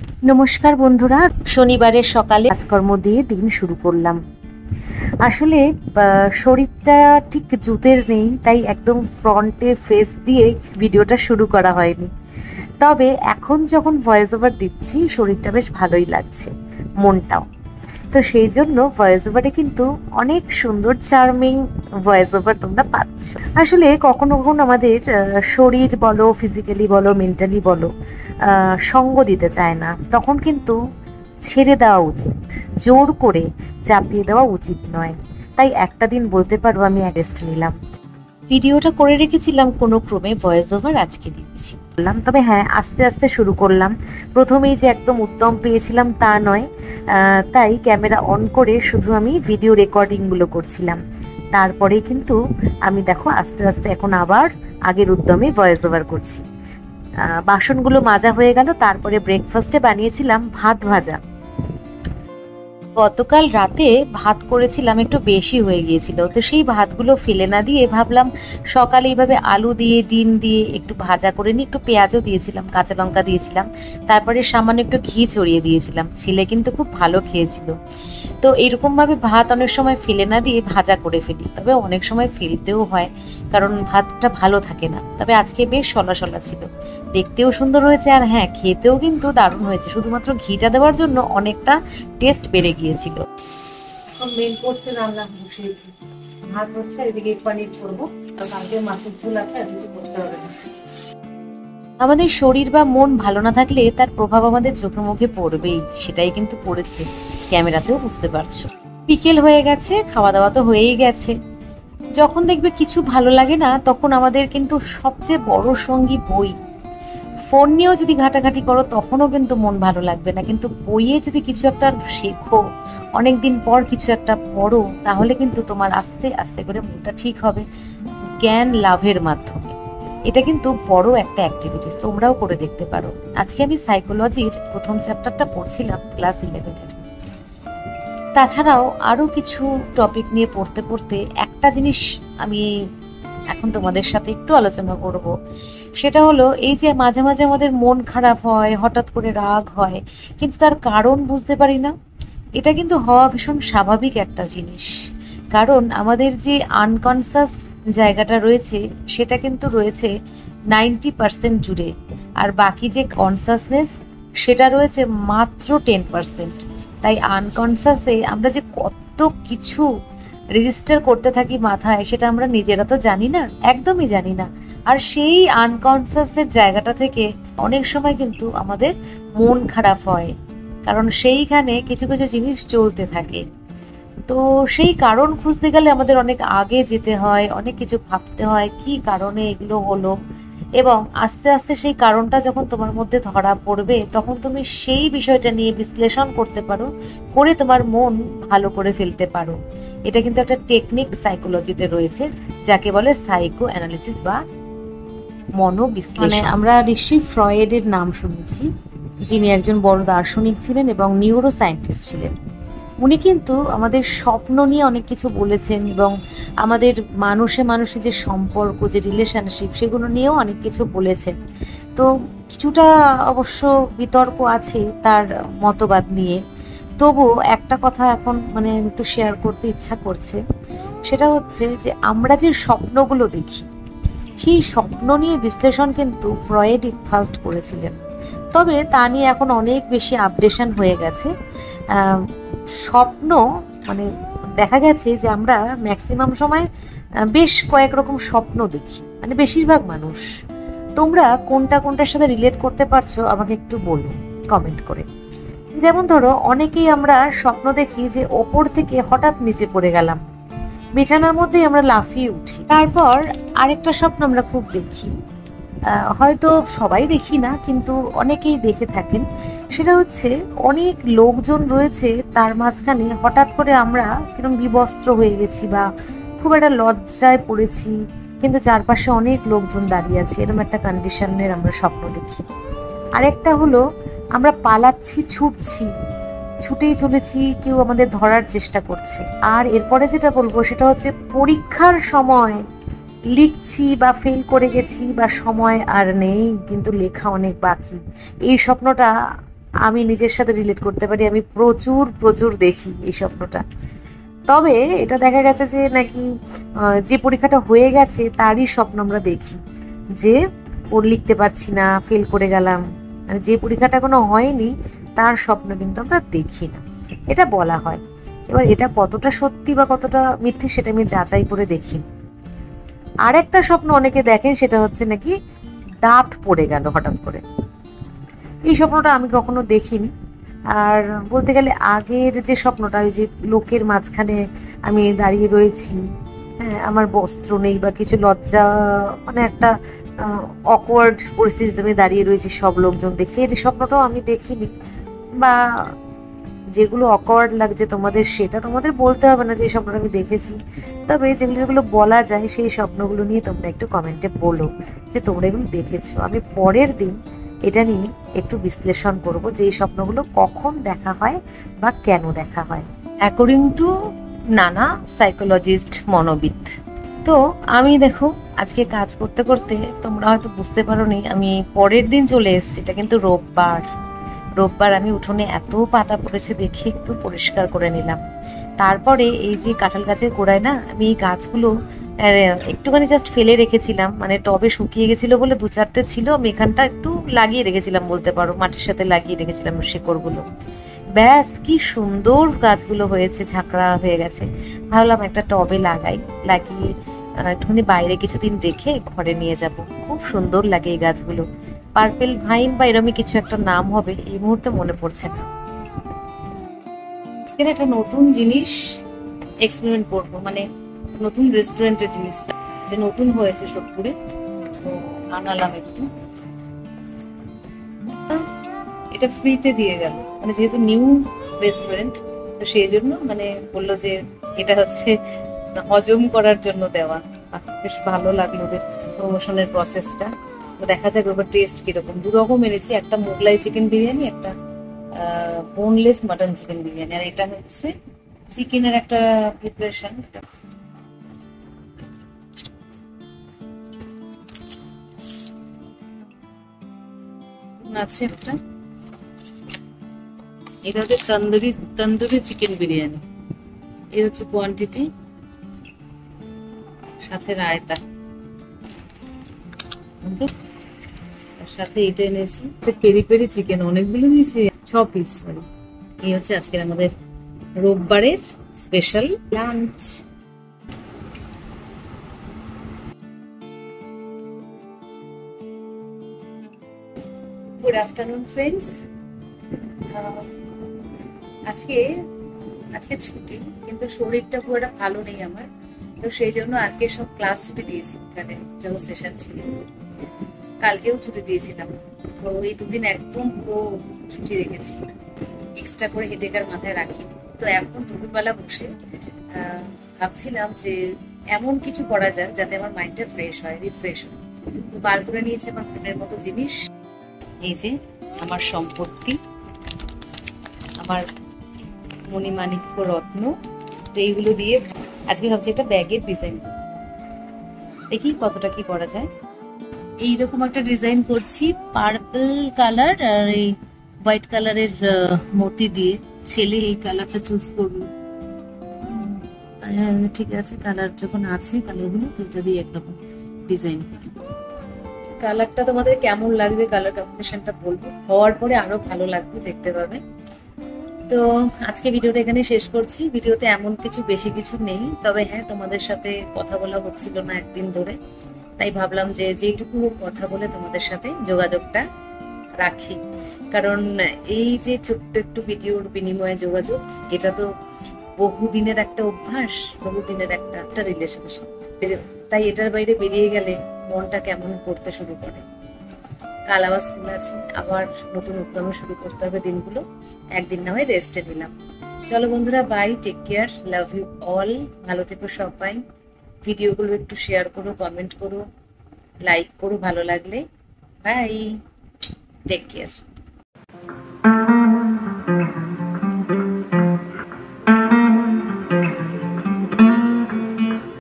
নমস্কার বন্ধুরা, শনিবারের সকালে কাজকর্ম দিয়ে দিন শুরু করলাম। আসলে শরীরটা ঠিক জুতের নেই, তাই একদম ফ্রন্টে ফেস দিয়ে ভিডিওটা শুরু করা হয়নি। তবে এখন যখন ভয়েস ওভার দিচ্ছি শরীরটা বেশ ভালোই লাগছে, মনটাও। তো সেই জন্য ভয়েস ওভারে কিন্তু অনেক সুন্দর চার্মিং ভয়েস ওভার তোমরা পাচ্ছ। আসলে কখনো কখনো আমাদের শরীর বলো, ফিজিক্যালি বলো, মেন্টালি বলো, সঙ্গ দিতে চায় না, তখন কিন্তু ছেড়ে দেওয়া উচিত, জোর করে চাপিয়ে দেওয়া উচিত নয়। তাই একটা দিন বলতে পারো আমি রেস্ট নিলাম, ভিডিওটা করে রেখেছিলাম কোনো ক্রমে, ভয়েস ওভার আজকে দিচ্ছি বললাম। তবে হ্যাঁ, আস্তে আস্তে শুরু করলাম। প্রথমেই যে একদম উত্তম পেয়েছিলাম তা নয়, তাই ক্যামেরা অন করে শুধু আমি ভিডিও রেকর্ডিংগুলো করছিলাম। তারপরে কিন্তু আমি দেখো আস্তে আস্তে এখন আবার আগের উদ্যমে ভয়েস ওভার করছি। বাসনগুলো মাজা হয়ে গেল। তারপরে ব্রেকফাস্টে বানিয়েছিলাম ভাত ভাজা। গতকাল রাতে ভাত করেছিলাম, একটু বেশি হয়ে গিয়েছিল, তো সেই ভাতগুলো ফেলে না দিয়ে ভাবলাম সকালে এইভাবে আলু দিয়ে ডিম দিয়ে একটু ভাজা করে নিই। একটু পেঁয়াজও দিয়েছিলাম, কাঁচা লঙ্কা দিয়েছিলাম, তারপরে সামান্য একটু ঘি ছড়িয়ে দিয়েছিলাম। ছেলে কিন্তু খুব ভালো খেয়েছিল। তো এরকমভাবে ভাত অনেক সময় ফেলে না দিয়ে ভাজা করে ফেলি, তবে অনেক সময় ফেলতেও হয়, কারণ ভাতটা ভালো থাকে না। তবে আজকে বেশ সলা সলা ছিল, দেখতেও সুন্দর হয়েছে, আর হ্যাঁ খেতেও কিন্তু দারুণ হয়েছে। শুধুমাত্র ঘিটা দেওয়ার জন্য অনেকটা টেস্ট বেড়ে গিয়েছিল। এখন মেন কোর্সে রান্না বসিয়েছি, ভাত হচ্ছে, এদিকে পনির করবো, কালকে মাছের ঝোল আছে, আর কিছু করতে হবে না। আমাদের শরীর বা মন ভালো না থাকলে তার প্রভাব আমাদের চোখে মুখে পড়বেই, সেটাই কিন্তু পড়েছে, ক্যামেরাতেও বুঝতে পারছো। বিকেল হয়ে গেছে, খাওয়া দাওয়া তো হয়েই গেছে। যখন দেখবে কিছু ভালো লাগে না, তখন আমাদের কিন্তু সবচেয়ে বড় সঙ্গী বই। ফোন নিয়েও যদি ঘাটাঘাটি করো তখনও কিন্তু মন ভালো লাগবে না, কিন্তু বইয়ে যদি কিছু একটা শেখো, অনেকদিন পর কিছু একটা পড়ো, তাহলে কিন্তু তোমার আস্তে আস্তে করে মনটা ঠিক হবে, জ্ঞান লাভের মাধ্যমে। এটা কিন্তু বড় একটা অ্যাক্টিভিটিস, তোমরাও করে দেখতে পারো। আজকে আমি সাইকোলজির প্রথম চ্যাপ্টারটা পড়ছিলাম, ক্লাস 11-এর। তাছাড়াও আরো কিছু টপিক নিয়ে পড়তে পড়তে একটা জিনিস আমি এখন তোমাদের সাথে একটু আলোচনা করব। সেটা হলো এই যে মাঝে মাঝে আমাদের মন খারাপ হয়, হঠাৎ করে রাগ হয়, কিন্তু তার কারণ বুঝতে পারি না। এটা কিন্তু হওয়া ভীষণ স্বাভাবিক একটা জিনিস, কারণ আমাদের যে আনকনসাস জায়গাটা রয়েছে সেটা কিন্তু রয়েছে 90% জুড়ে, আর বাকি যে কনসাসনেস সেটা রয়েছে মাত্র 10%। তাই আনকনসাসে আমরা যে কত কিছু রেজিস্টার করতে থাকি মাথায়, সেটা আমরা নিজেরা তো জানি না, একদমই জানি না। আর সেই আনকনসাসের জায়গাটা থেকে অনেক সময় কিন্তু আমাদের মন খারাপ হয়, কারণ সেইখানে কিছু কিছু জিনিস চলতে থাকে। তো সেই কারণ খুঁজতে গেলে আমাদের অনেক আগে যেতে হয়, অনেক কিছু ভাবতে হয় কি কারণে এগুলো হলো, এবং আস্তে আস্তে সেই কারণটা যখন তোমার মধ্যে ধরা পড়বে, তখন তুমি সেই বিষয়টা নিয়ে বিশ্লেষণ করতে পারো, করে তোমার মন ভালো করে ফেলতে পারো। এটা কিন্তু একটা টেকনিক সাইকোলজিতে রয়েছে, যাকে বলে সাইকো অ্যানালিসিস বা মনোবিশ্লেষণ। আমরা নিশ্চয়ই ফ্রয়েডের নাম শুনেছি, যিনি একজন বড় দার্শনিক ছিলেন এবং নিউরো সায়েন্টিস্ট ছিলেন। উনি কিন্তু আমাদের স্বপ্ন নিয়ে অনেক কিছু বলেছেন, এবং আমাদের মানুষে মানুষে যে সম্পর্ক, যে রিলেশনশিপ, সেগুলো নিয়েও অনেক কিছু বলেছেন। তো কিছুটা অবশ্য বিতর্ক আছে তার মতবাদ নিয়ে। তবুও একটা কথা এখন একটু শেয়ার করতে ইচ্ছা করছে, সেটা হচ্ছে যে আমরা যে স্বপ্নগুলো দেখি, সেই স্বপ্ন নিয়ে বিশ্লেষণ কিন্তু ফ্রয়েডই ফার্স্ট করেছিলেন। তবে তা নিয়ে এখন অনেক বেশি আপডেশন হয়ে গেছে। স্বপ্ন মানে দেখা গেছে যে আমরা ম্যাক্সিমাম সময় বেশ কয়েক রকম স্বপ্ন দেখি, বেশিরভাগ মানুষ। তোমরা কোনটা কোনটার সাথে রিলেট করতে পারছো আমাকে একটু বলো কমেন্ট করে। যেমন ধরো, অনেকেই আমরা স্বপ্ন দেখি যে ওপর থেকে হঠাৎ নিচে পড়ে গেলাম, বিছানার মধ্যেই আমরা লাফিয়ে উঠি। তারপর আরেকটা স্বপ্ন আমরা খুব দেখি, হয়তো সবাই দেখি না কিন্তু অনেকেই দেখে থাকেন, সেটা হচ্ছে অনেক লোকজন রয়েছে, তার মাঝখানে হঠাৎ করে আমরা কিরকম বিবস্ত্র হয়ে গেছি বা খুব একটা লজ্জায় পড়েছি, কিন্তু চারপাশে অনেক লোকজন দাঁড়িয়ে আছে, এরকম একটা কন্ডিশনের আমরা স্বপ্ন দেখি। আরেকটা হলো আমরা পালাচ্ছি, ছুটছি, ছুটেই চলেছি, কেউ আমাদের ধরার চেষ্টা করছে। আর এরপরে যেটা বলবো সেটা হচ্ছে পরীক্ষার সময় লিখছি বা ফেল করে গেছি, বা সময় আর নেই কিন্তু লেখা অনেক বাকি। এই স্বপ্নটা আমি নিজের সাথে রিলেট করতে পারি, আমি প্রচুর প্রচুর দেখি এই স্বপ্নটা। তবে এটা দেখা গেছে যে নাকি যে পরীক্ষাটা হয়ে গেছে তারই স্বপ্ন আমরা দেখি, যে ওর লিখতে পারছি না, ফেল করে গেলাম, মানে যে পরীক্ষাটা কোনো হয়নি তার স্বপ্ন কিন্তু আমরা দেখি না, এটা বলা হয়। এবার এটা কতটা সত্যি বা কতটা মিথ্যে সেটা আমি যাচাই করে দেখি। আর একটা স্বপ্ন অনেকে দেখেন, সেটা হচ্ছে নাকি দাঁত পড়ে গেল হঠাৎ করে। এই স্বপ্নটা আমি কখনো দেখিনি। আর বলতে গেলে আগের যে স্বপ্নটা, ওই যে লোকের মাঝখানে আমি দাঁড়িয়ে রয়েছি, হ্যাঁ, আমার বস্ত্র নেই বা কিছু, লজ্জা, মানে একটা অকওয়ার্ড পরিস্থিতিতে আমি দাঁড়িয়ে রয়েছি, সব লোকজন দেখছি, এই স্বপ্নটাও আমি দেখিনি। বা যেগুলো অকওয়ার্ড লাগছে তোমাদের, সেটা তোমাদের বলতে হবে না যে এই স্বপ্নটা আমি দেখেছি, তবে যেগুলো যেগুলো বলা যায় সেই স্বপ্নগুলো নিয়ে তোমরা একটু কমেন্টে বলো যে তোমরা এগুলো দেখেছো। আমি পরের দিন এটা নিয়ে একটু বিশ্লেষণ করব যে এই স্বপ্নগুলো কখন দেখা হয় বা কেন দেখা হয় অ্যাকর্ডিং টু নানা সাইকোলজিস্ট, মনোবিদ। তো আমি দেখো আজকে কাজ করতে করতে তোমরা হয়তো বুঝতে পারোনি আমি পরের দিন চলে এসেছি, এটা কিন্তু রোববার। রোববার আমি উঠোনে এত পাতা পড়েছে দেখে একটু পরিষ্কার করে নিলাম। তারপরে এই যে কাঁঠাল গাছের গোড়ায় না আমি এই গাছগুলো একটুখানি জাস্ট ফেলে রেখেছিলাম, মানে টবে শুকিয়ে গেছিল বলে দু চারটে ছিল, আমি এখানটা একটু লাগিয়ে রেখেছিলাম বলতে পারো, মাটির সাথে লাগিয়ে রেখেছিলাম শিকড়গুলো। ব্যাস কি সুন্দর গাছগুলো হয়েছে, ঝাঁকড়া হয়ে গেছে। ভাবলাম একটা টবে লাগিয়ে একটুখানি বাইরে কিছুদিন রেখে ঘরে নিয়ে যাব। খুব সুন্দর লাগে এই গাছগুলো, পার্পেল ভাইন বা এরমই কিছু একটা নাম হবে, এই মুহূর্তে মনে পড়ছে না। একটা নতুন জিনিস এক্সপেরিমেন্ট করবো, মানে নতুন রেস্টুরেন্টের জিনিস, নতুন হয়েছে সোদপুরে, তো আনালাম একটু। এটা ফ্রিতে দিয়ে গেল, মানে যেহেতু নিউ রেস্টুরেন্ট, তো সেই জন্য মানে বললো যে এটা হচ্ছে হজম করার জন্য দেওয়া। বেশ ভালো লাগলো ওদের প্রমোশনের প্রসেসটা। তো দেখা যাক ওর টেস্ট কিরকম। দু রকম এনেছি, একটা মোগলাই চিকেন বিরিয়ানি, একটা বোনলেস মাটন চিকেন বিরিয়ানি, আর এটা হচ্ছে চিকেনের একটা প্রিপারেশন। আছে একটা, এটা হচ্ছে তন্দুরি চিকেন বিরিয়ানি, এই হচ্ছে কোয়ান্টিটি, সাথে রায়তা, সাথে এটা এনেছি পেরি পেরি চিকেন, অনেকগুলো দিয়েছি, 6 পিস। সরি, এই হচ্ছে আজকের আমাদের রোববারের special lunch. Good afternoon friends. আজকে ছুটি, কিন্তু শরীরটা খুব একটা ভালো নেই আমার, তো সেই জন্য আজকে সব ক্লাস ছুটি দিয়েছি, এখানে যত সেশন ছিল। কালকেও ছুটি দিয়েছিলাম, তো এই দুদিন একদম পুরো ছুটি রেখেছি, এক্সট্রা করে হেডেক আর মাথায় রাখিনি। তো এখন দুপুরবেলা বসে ভাবছিলাম যে এমন কিছু করা যাক যাতে আমার মাইন্ডটা ফ্রেশ হয়, রিফ্রেশ হয়। তো বার করে নিয়েছি আমার মনের মতো জিনিস, এই যে আমার সম্পত্তি, আমার মণিমাণিক্য রত্ন, তো এইগুলো দিয়ে আজকে ভাবছি একটা ব্যাগের ডিজাইন, দেখি কতটা কি করা যায়। এইরকম একটা ডিজাইন করছি, পার্পল কালার আর এই হোয়াইট কালারের মতি দিয়ে। ছেলে এই কালারটা চুজ করলো, ঠিক আছে, কালার যখন আছে কালারগুলো, তো এটা দিয়ে একরকম ডিজাইন। কালারটা তোমাদের কেমন লাগবে, কালার কম্বিনেশনটা বলবো, হওয়ার পরে আরো ভালো লাগবে, দেখতে পাবে। তো আজকে ভিডিওটা এখানে শেষ করছি। ভিডিওতে এমন কিছু বেশি কিছু নেই, তবে হ্যাঁ, তোমাদের সাথে কথা বলা হচ্ছিল না একদিন ধরে, তাই ভাবলাম যে যেটুকু কথা বলে তোমাদের সাথে যোগাযোগটা রাখি। কারণ এই যে ছোট্ট একটু ভিডিওর বিনিময়ে যোগাযোগ, এটা তো বহুদিনের একটা অভ্যাস, বহুদিনের একটা রিলেশনশিপ, তাই এটার বাইরে বেরিয়ে গেলে মনটা কেমন করতে শুরু করে। কাল আবার স্কুল আছে, আবার নতুন উদ্যমে শুরু করতে হবে দিনগুলো, একদিন না হয় রেস্টে নিলাম। চলো বন্ধুরা, bye, take care, love you all, ভালো থেকো সবাই। ভিডিওগুলো একটু শেয়ার করো, কমেন্ট করো, লাইক করো ভালো লাগলে। Bye, take care.